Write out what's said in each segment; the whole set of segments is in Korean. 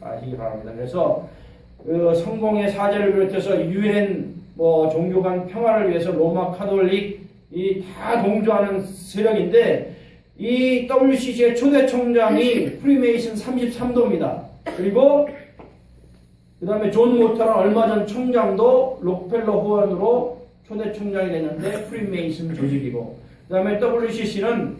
아시기 바랍니다. 그래서 그 성공의 사제를 비롯해서 유엔 종교 간 평화를 위해서 로마 카톨릭이 다 동조하는 세력인데 이 WCC의 초대 총장이 프리메이슨 33도입니다. 그리고 그 다음에 존 모터는 얼마 전 총장도 록펠러 후원으로 초대 총장이 됐는데 프리메이슨 조직이고 그 다음에 WCC는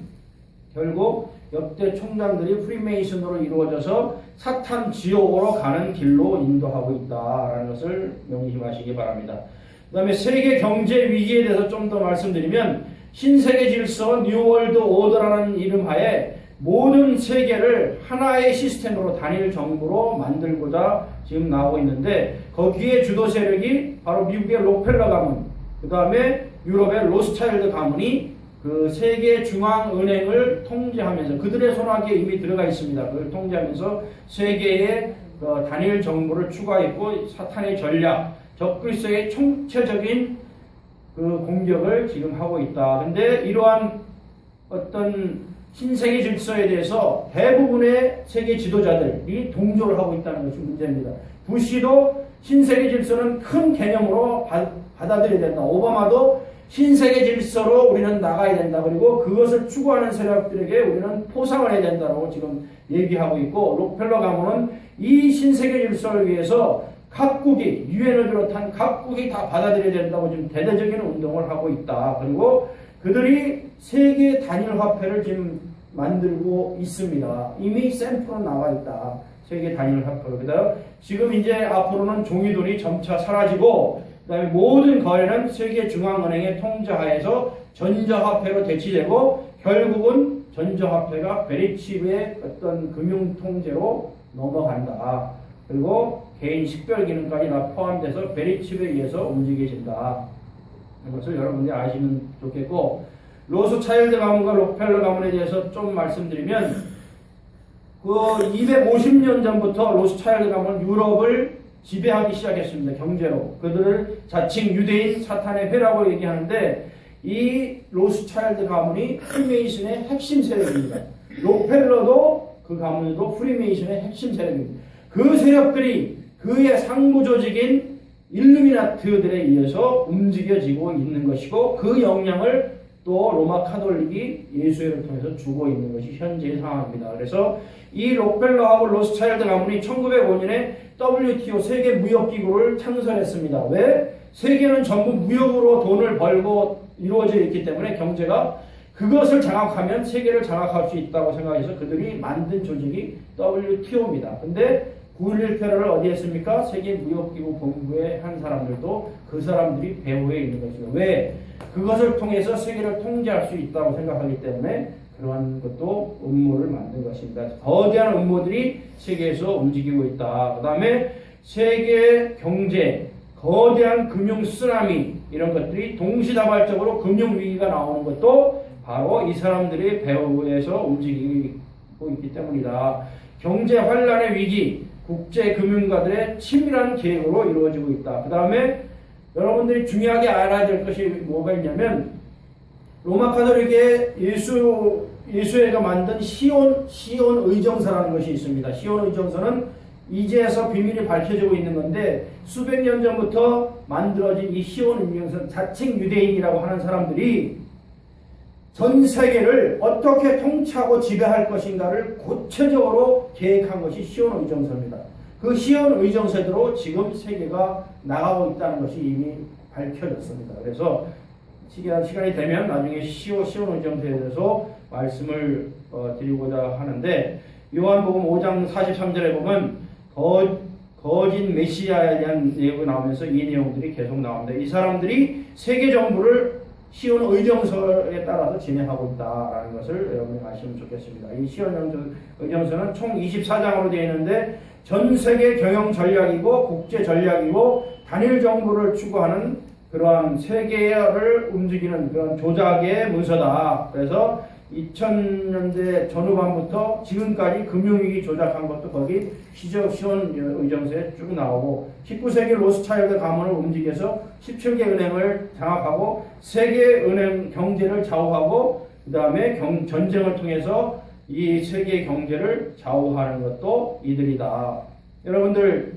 결국 역대 총장들이 프리메이슨으로 이루어져서 사탄 지옥으로 가는 길로 인도하고 있다라는 것을 명심하시기 바랍니다. 그 다음에 세계 경제 위기에 대해서 좀 더 말씀드리면 신세계 질서 뉴월드 오더라는 이름 하에 모든 세계를 하나의 시스템으로 단일 정부로 만들고자 지금 나오고 있는데 거기에 주도 세력이 바로 미국의 록펠러 가문, 그 다음에 유럽의 로스차일드 가문이 그 세계 중앙은행을 통제하면서 그들의 손아귀에 이미 들어가 있습니다. 그걸 통제하면서 세계의 단일 정부를 추구했고 사탄의 전략, 적그리스도의 총체적인 그 공격을 지금 하고 있다. 근데 이러한 어떤 신세계 질서에 대해서 대부분의 세계 지도자들이 동조를 하고 있다는 것이 문제입니다. 부시도 신세계 질서는 큰 개념으로 받아들여야 된다. 오바마도 신세계 질서로 우리는 나가야 된다. 그리고 그것을 추구하는 세력들에게 우리는 포상을 해야 된다고 지금 얘기하고 있고 록펠러 가문은 이 신세계 질서를 위해서 각국이 유엔을 비롯한 각국이 다 받아들여야 된다고 지금 대대적인 운동을 하고 있다. 그리고 그들이 세계 단일화폐를 지금 만들고 있습니다. 이미 샘플은 나와 있다. 세계 단일화폐. 그다음 지금 이제 앞으로는 종이돈이 점차 사라지고 그다음에 모든 거래는 세계 중앙은행의 통제하에서 전자화폐로 대치되고 결국은 전자화폐가 베리칩의 어떤 금융 통제로 넘어간다. 그리고 개인 식별 기능까지 다 포함돼서 베리칩에 의해서 움직여진다. 이것을 여러분들이 아시면 좋겠고 로스차일드 가문과 록펠러 가문에 대해서 좀 말씀드리면 그 250년 전부터 로스차일드 가문은 유럽을 지배하기 시작했습니다. 경제로. 그들을 자칭 유대인 사탄의 회라고 얘기하는데 이 로스차일드 가문이 프리메이슨의 핵심 세력입니다. 록펠러도 그 가문도 프리메이슨의 핵심 세력입니다. 그 세력들이 그의 상부 조직인 일루미나트들에 의해서 움직여지고 있는 것이고 그 영향을 또 로마 카톨릭이 예수회를 통해서 주고 있는 것이 현재의 상황입니다. 그래서 이 록펠러하고 로스차일드 가문이 1905년에 WTO 세계무역기구를 창설했습니다. 왜? 세계는 전부 무역으로 돈을 벌고 이루어져 있기 때문에 경제가 그것을 장악하면 세계를 장악할 수 있다고 생각해서 그들이 만든 조직이 WTO입니다. 근데 9.11 테러를 어디 했습니까? 세계무역기구 본부에 한 사람들도 그 사람들이 배후에 있는 것이죠. 왜? 그것을 통해서 세계를 통제할 수 있다고 생각하기 때문에 그러한 것도 음모를 만든 것입니다. 거대한 음모들이 세계에서 움직이고 있다. 그 다음에 세계 경제, 거대한 금융 쓰나미 이런 것들이 동시다발적으로 금융위기가 나오는 것도 바로 이 사람들의 배후에서 움직이고 있기 때문이다. 경제 환란의 위기, 국제금융가들의 치밀한 계획으로 이루어지고 있다. 그 다음에 여러분들이 중요하게 알아야 될 것이 뭐가 있냐면 로마 카톨릭의 예수회가 만든 시온 의정서라는 것이 있습니다. 시온 의정서는 이제서 비밀이 밝혀지고 있는 건데 수백 년 전부터 만들어진 이 시온 의정서 자칭 유대인이라고 하는 사람들이 전 세계를 어떻게 통치하고 지배할 것인가를 구체적으로 계획한 것이 시온 의정서입니다. 그 시온 의정서대로 지금 세계가 나가고 있다는 것이 이미 밝혀졌습니다. 그래서 시간이 되면 나중에 시온 의정서에 대해서 말씀을 드리고자 하는데 요한복음 5장 43절에 보면 거짓 메시아에 대한 내용이 나오면서 이 내용들이 계속 나옵니다. 이 사람들이 세계 정부를 시온 의정서에 따라서 진행하고 있다라는 것을 여러분이 아시면 좋겠습니다. 이 시온 의정서는 총 24장으로 되어 있는데 전 세계 경영 전략이고 국제 전략이고 단일 정부를 추구하는 그러한 세계를 움직이는 그런 조작의 문서다. 그래서 2000년대 전후반부터 지금까지 금융위기 조작한 것도 거기 시온 의정서에 쭉 나오고 19세기 로스차일드 가문을 움직여서 17개 은행을 장악하고 세계 은행 경제를 좌우하고 그 다음에 전쟁을 통해서 이 세계 경제를 좌우하는 것도 이들이다. 여러분들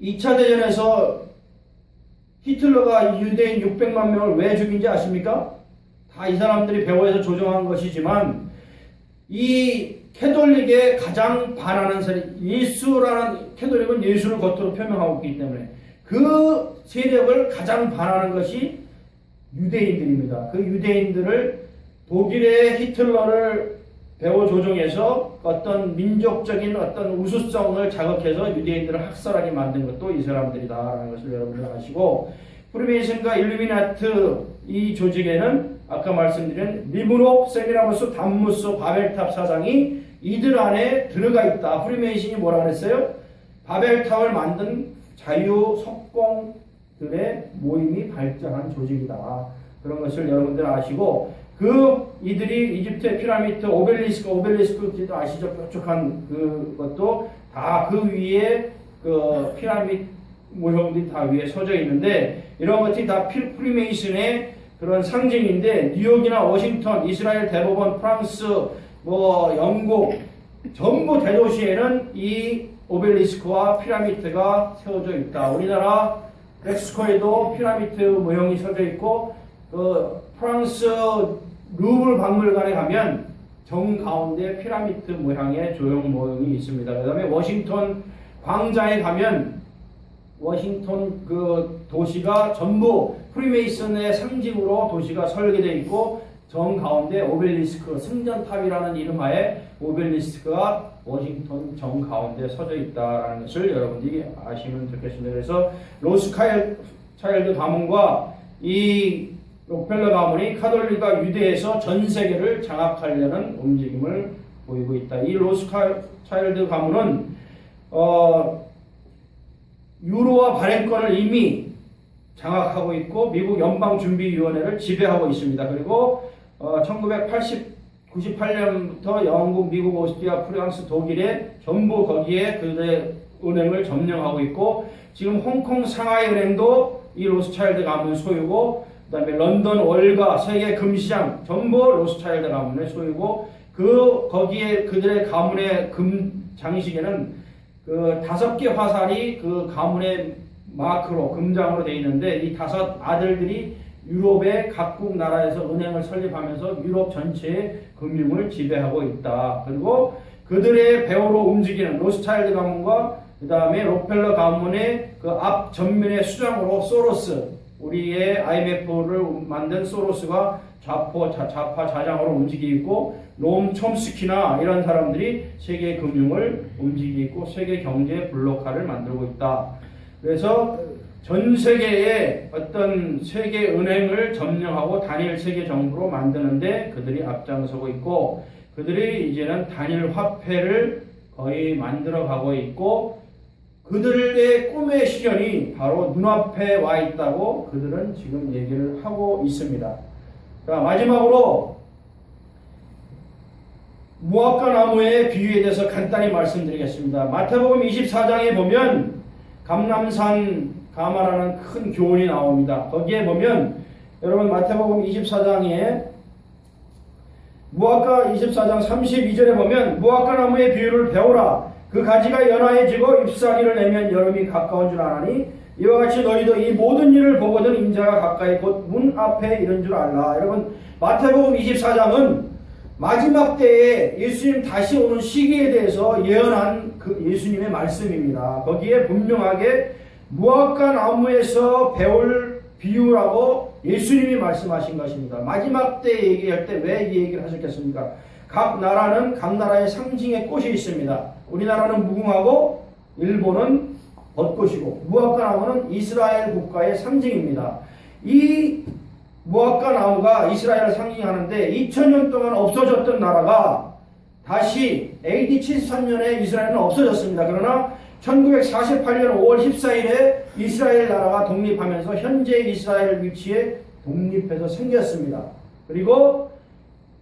2차 대전에서 히틀러가 유대인 600만 명을 왜 죽인지 아십니까? 다 이 사람들이 배후에서 조종한 것이지만 이 캐톨릭에 가장 반하는 세력, 예수라는, 캐톨릭은 예수를 겉으로 표명하고 있기 때문에 그 세력을 가장 반하는 것이 유대인들입니다. 그 유대인들을 독일의 히틀러를 배후 조종해서 어떤 민족적인 어떤 우수성을 자극해서 유대인들을 학살하게 만든 것도 이 사람들이다라는 것을 여러분들 아시고, 프리메이슨과 일루미나트 이 조직에는 아까 말씀드린 리브노, 세미라모스, 담무스, 바벨탑 사상이 이들 안에 들어가 있다. 프리메이슨이 뭐라 그랬어요? 바벨탑을 만든 자유 석공들의 모임이 발전한 조직이다. 그런 것을 여러분들 아시고, 이들이 이집트의 피라미드, 오벨리스크도 아시죠? 뾰족한 그것도 다 그 위에 그 피라미드 모형들이 다 위에 서져 있는데, 이런 것들이 다 프리메이슨의 그런 상징인데, 뉴욕이나 워싱턴, 이스라엘 대법원, 프랑스, 영국 전부 대도시에는 이 오벨리스크와 피라미드가 세워져 있다. 우리나라 멕시코에도 피라미드 모형이 서져 있고, 프랑스 루브르 박물관에 가면 정 가운데 피라미드 모양의 조형 모형이 있습니다. 그 다음에 워싱턴 광장에 가면 워싱턴 그 도시가 전부 프리메이슨의 상징으로 도시가 설계되어 있고, 정 가운데 오벨리스크, 승전탑이라는 이름하에 오벨리스크가 워싱턴 정 가운데 서져 있다라는 것을 여러분들이 아시면 좋겠습니다. 그래서 로스차일드 가문과 이 록펠러 가문이 카톨릭과 유대에서 전 세계를 장악하려는 움직임을 보이고 있다. 이 로스차일드 가문은 유로와 발행권을 이미 장악하고 있고 미국 연방준비위원회를 지배하고 있습니다. 그리고 1998년부터 영국, 미국, 오스트리아, 프랑스, 독일에 전부 거기에 그들의 은행을 점령하고 있고, 지금 홍콩 상하이 은행도 이 로스차일드 가문 소유고, 그 다음에 런던 월가 세계 금시장 전부 로스차일드 가문의 소유고, 거기에 그들의 가문의 금 장식에는 그 5개 화살이 그 가문의 마크로 금장으로 되어 있는데, 이 5 아들들이 유럽의 각국 나라에서 은행을 설립하면서 유럽 전체의 금융을 지배하고 있다. 그리고 그들의 배후로 움직이는 로스차일드 가문과 그 다음에 록펠러 가문의 그 앞 전면의 수장으로 소로스, 우리의 IMF를 만든 소로스가 좌파 좌장으로 움직이고, 롬 촘스키나 이런 사람들이 세계 금융을 움직이고 세계 경제 블록화를 만들고 있다. 그래서 전 세계의 어떤 세계 은행을 점령하고 단일 세계 정부로 만드는데 그들이 앞장서고 있고, 그들이 이제는 단일 화폐를 거의 만들어 가고 있고, 그들의 꿈의 실현이 바로 눈앞에 와 있다고 그들은 지금 얘기를 하고 있습니다. 자, 마지막으로 무화과 나무의 비유에 대해서 간단히 말씀드리겠습니다. 마태복음 24장에 보면 감람산 가마라는 큰 교훈이 나옵니다. 거기에 보면 여러분 마태복음 24장에 무화과 24장 32절에 보면 무화과 나무의 비유를 배우라. 그 가지가 연화해지고 잎사귀를 내면 여름이 가까운 줄 아나니 이와 같이 너희도 이 모든 일을 보거든 인자가 가까이 곧 문 앞에 이른 줄 알라. 여러분 마태복음 24장은 마지막 때에 예수님 다시 오는 시기에 대해서 예언한 그 예수님의 말씀입니다. 거기에 분명하게 무화과 나무에서 배울 비유라고 예수님이 말씀하신 것입니다. 마지막 때 얘기할 때 왜 이 얘기를 하셨겠습니까? 각 나라는 각 나라의 상징의 꽃이 있습니다. 우리나라는 무궁화고 일본은 벚꽃이고, 무화과 나무는 이스라엘 국가의 상징입니다. 이 무화과 나무가 이스라엘을 상징하는데 2000년 동안 없어졌던 나라가 다시 AD 73년에 이스라엘은 없어졌습니다. 그러나 1948년 5월 14일에 이스라엘 나라가 독립하면서 현재 이스라엘 위치에 독립해서 생겼습니다. 그리고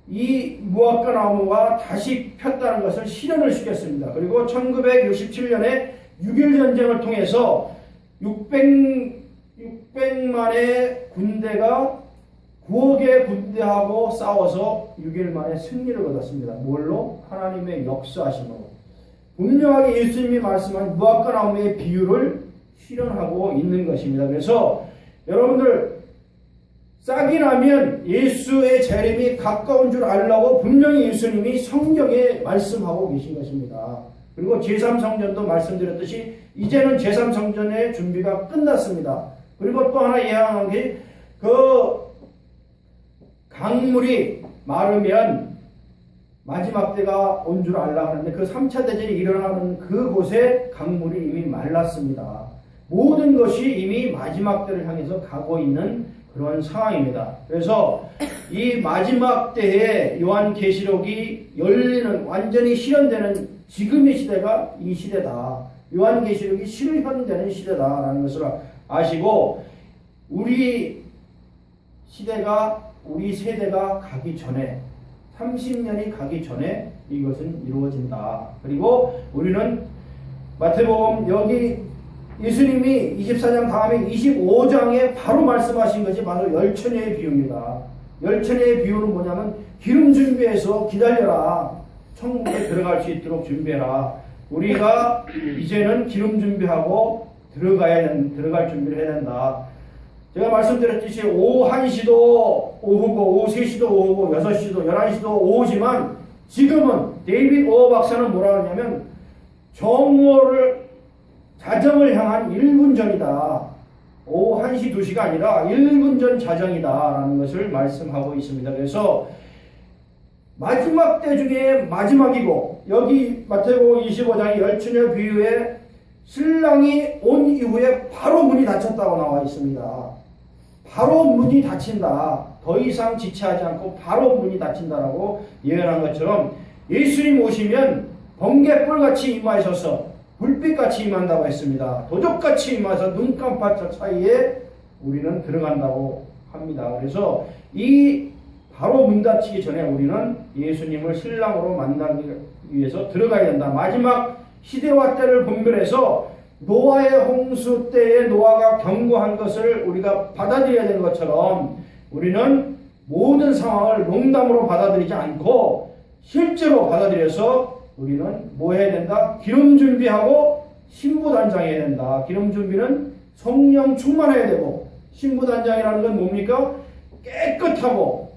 이 무화과 나무가 다시 폈다는 것을 실현을 시켰습니다. 그리고 1967년에 6.1 전쟁을 통해서 600만의 군대가 구억의 군대하고 싸워서 6일 만에 승리를 얻었습니다. 뭘로? 하나님의 역사하심으로. 분명하게 예수님이 말씀한 무화과 나무의 비유를 실현하고 있는 것입니다. 그래서 여러분들 싹이 나면 예수의 재림이 가까운 줄 알라고 분명히 예수님이 성경에 말씀하고 계신 것입니다. 그리고 제3성전도 말씀드렸듯이 이제는 제3성전의 준비가 끝났습니다. 그리고 또 하나 예언한 게 강물이 마르면 마지막 때가 온 줄 알라 하는데 그 3차 대전이 일어나는 그곳에 강물이 이미 말랐습니다. 모든 것이 이미 마지막 때를 향해서 가고 있는 그런 상황입니다. 그래서 이 마지막 때에 요한계시록이 열리는 완전히 실현되는 지금의 시대가 이 시대다. 요한계시록이 실현되는 시대다라는 것을 아시고 우리 세대가 가기 전에 30년이 가기 전에 이것은 이루어진다. 그리고 우리는 마태복음 여기 예수님이 24장 다음에 25장에 바로 말씀하신 것이 바로 열처녀의 비유입니다. 열처녀의 비유는 뭐냐면 기름 준비해서 기다려라. 천국에 들어갈 수 있도록 준비해라. 우리가 이제는 기름 준비하고 들어갈 준비를 해야 된다. 제가 말씀드렸듯이 오후 1시도 오후고 오후 3시도 오후고 6시도 11시도 오후지만 지금은 데이빗 오어 박사는 뭐라 하냐면 자정을 향한 1분 전이다. 오후 1시 2시가 아니라 1분 전 자정이다 라는 것을 말씀하고 있습니다. 그래서 마지막 때 중에 마지막이고 여기 마태복음 25장의 열처녀 비유에 신랑이 온 이후에 바로 문이 닫혔다고 나와 있습니다. 바로 문이 닫힌다. 더 이상 지체하지 않고 바로 문이 닫힌다라고 예언한 것처럼 예수님 오시면 번개불같이 임하셔서 불빛같이 임한다고 했습니다. 도적같이 임하셔서 눈 깜빡 사이에 우리는 들어간다고 합니다. 그래서 이 바로 문 닫히기 전에 우리는 예수님을 신랑으로 만나기 위해서 들어가야 된다. 마지막 시대와 때를 분별해서 노아의 홍수 때에 노아가 경고한 것을 우리가 받아들여야 되는 것처럼 우리는 모든 상황을 농담으로 받아들이지 않고 실제로 받아들여서 우리는 뭐 해야 된다? 기름 준비하고 신부단장해야 된다. 기름 준비는 성령 충만해야 되고 신부단장이라는 건 뭡니까? 깨끗하고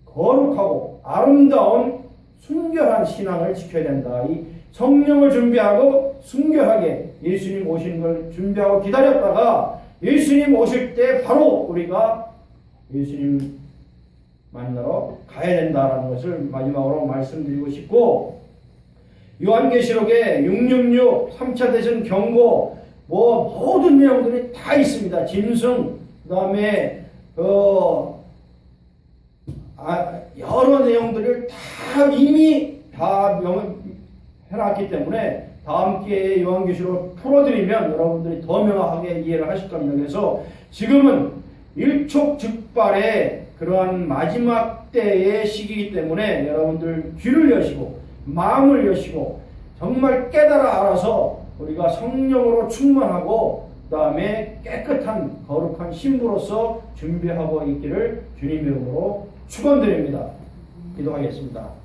거룩하고 아름다운 순결한 신앙을 지켜야 된다. 이 성령을 준비하고 순결하게 예수님 오시는 걸 준비하고 기다렸다가 예수님 오실 때 바로 우리가 예수님 만나러 가야 된다라는 것을 마지막으로 말씀드리고 싶고 요한계시록에 666 3차 대전 경고 모든 내용들이 다 있습니다. 짐승 그 다음에 여러 내용들을 이미 다 해놨기 때문에 다음 기회에 요한계시록을 풀어드리면 여러분들이 더 명확하게 이해를 하실 겁니다. 그래서 지금은 일촉즉발의 그러한 마지막 때의 시기이기 때문에 여러분들 귀를 여시고 마음을 여시고 정말 깨달아 알아서 우리가 성령으로 충만하고 그 다음에 깨끗한 거룩한 신부로서 준비하고 있기를 주님 이름으로 축원드립니다. 기도하겠습니다.